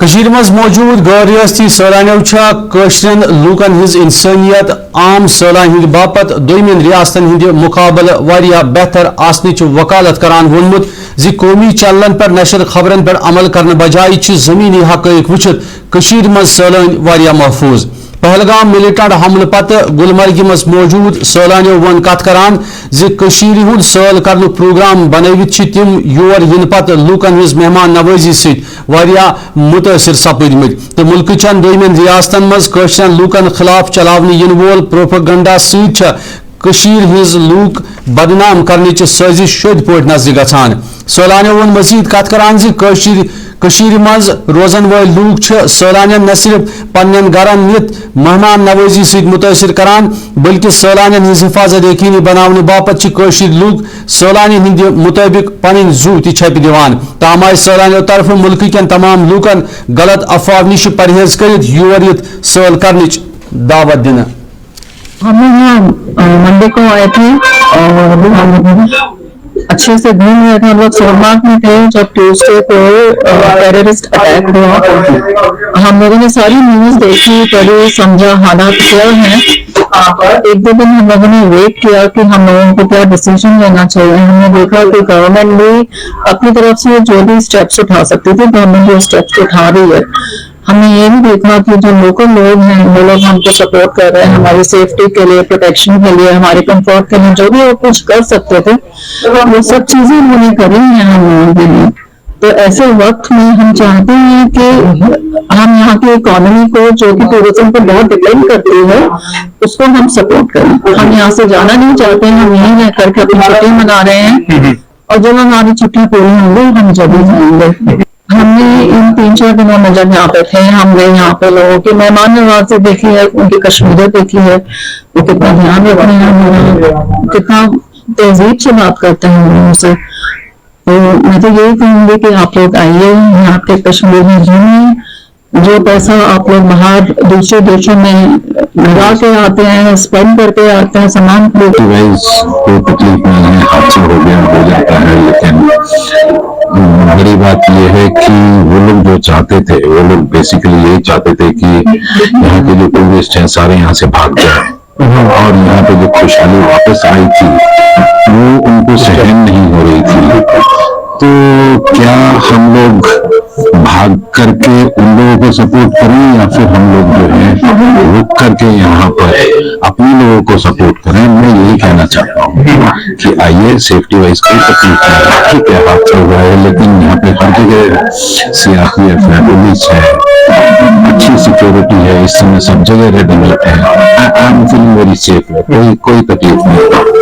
کشیر مز موجود غیر ریاستی سیلانیو کشرین لوکن ہز انسانیت عام سیلان ہند باپت دویمین ریاستن ہند مقابل واریاہ بہتر آسنچ وکالت کران وونمت زی قومی چینلن پر نشر خبرن پر عمل کرنے بجائے چھ زمینی حقائق وچھت کشیر مز سیلان واریاہ محفوظ. پہلگام ملیٹنٹ حملہ پتہ گلمرگہ مز موجود سیلانیو ون کت کران زی کشیر ہند سیل کرن پروگرام بنوت چھ تم یور ین پتہ لوکن ہز مہمان نوازی ست واریاہ متاثر سپدمت تو ملک چن دویمین ریاستن مز کشرین لوکن خلاف چلاون ین وول پروپیگنڈا ست کشیر ہز لوک بدنام کرنچ سازش شد پوٹ نظر گژھان. سیلانیو ون مزید کت کران زی کشیر مز روزن ول لوک سیلانین نہ صرف پنن گرن نت مہمان نوازی ست متاثر کران بلکہ سیلانین ہز حفاظت یقینی بنانے باپت کشیر لوک سیلانی ہند مطابق پن زو تہ چھپ دیوان. تاہم آئی سیلانیو طرف ملک کین تمام لوکن غلط افواہ نش پرہیز کرت یور یت سیل کرنچ دعوت دن. ہم یہاں منڈے کو آئے تھے اور اچھے سے گھوم رہے تھے. ہم لوگ سورمارگ میں تھے جب ٹیوزڈے کو ٹیررسٹ اٹیک ہوا. ہم لوگوں نے ساری نیوز دیکھی, پہلے سمجھا حالات کیا ہیں. ایک دو دن ہم لوگوں نے ویٹ کیا کہ ہم لوگوں کو کیا ڈیسیژن لینا چاہیے. ہم نے دیکھا کہ گورنمنٹ بھی اپنی طرف سے جو بھی اسٹیپس اٹھا سکتی تھی گورنمنٹ جو اسٹیپس اٹھا رہی ہے. ہم نے یہ بھی دیکھا کہ جو لوکل لوگ ہیں وہ لوگ ہم کو سپورٹ کر رہے ہیں ہماری سیفٹی کے لیے, پروٹیکشن کے لیے, ہمارے کمفورٹ کے لیے, جو بھی وہ کچھ کر سکتے تھے وہ سب چیزیں انہوں نے کری ہیں ہم لوگوں کے لیے. تو ایسے وقت میں ہم چاہتے ہیں کہ ہم یہاں کی اکانومی کو جو کہ ٹورزم پر بہت ڈپینڈ کرتی ہے اس کو ہم سپورٹ کریں. ہم یہاں سے جانا نہیں چاہتے, ہم یہیں رہ کر کے اپنی چھٹی منا رہے ہیں اور جب ہماری چھٹیاں پوری ہوں گی ہم جب جائیں گے. ہم نے ان 3-4 دنوں میں جب یہاں پہ تھے ہم نے یہاں پہ لوگوں کی مہمان نوازی دیکھی ہے, ان کی کشمیریت دیکھی ہے, وہ کتنا دھیان رکھتے ہیں, کتنا تہذیب سے بات کرتے ہیں لوگوں سے. تو میں تو یہی کہوں گی کہ آپ لوگ آئیے یہاں پہ کشمیر میں گھومیں. جو پیسہ آپ لوگ باہر دوسرے دیشوں میں لگا کے آتے ہیں, اسپینڈ کر کے آتے ہیں سامان کو, کوئی تکلیف نہیں ہے, حادثہ ہو گیا ہو جاتا ہے. لیکن بڑی بات یہ ہے کہ وہ لوگ جو چاہتے تھے وہ لوگ بیسیکلی یہی چاہتے تھے کہ یہاں کے جو ٹورسٹ ہیں سارے یہاں سے بھاگ جائیں, اور یہاں پہ جو خوشحالی واپس آئی تھی وہ ان کو سہن نہیں ہو رہی تھی. تو کیا ہم لوگ بھاگ کر کے ان لوگوں کو سپورٹ کریں یا پھر ہم لوگ جو ہے رک کر کے یہاں پر اپنے لوگوں کو سپورٹ کریں. میں یہی کہنا چاہتا ہوں کہ آئیے, سیفٹی وائز کوئی تکلیف نہیں ہے, ٹھیک ہے حادثہ ہوا ہے لیکن یہاں پہ ہر جگہ CRPF ہے, پولیس ہے, اچھی سیکورٹی ہے, اس سمے سب جگہ ریڈی رہتے ہیں. I am feeling very safe ہے, کوئی تکلیف نہیں.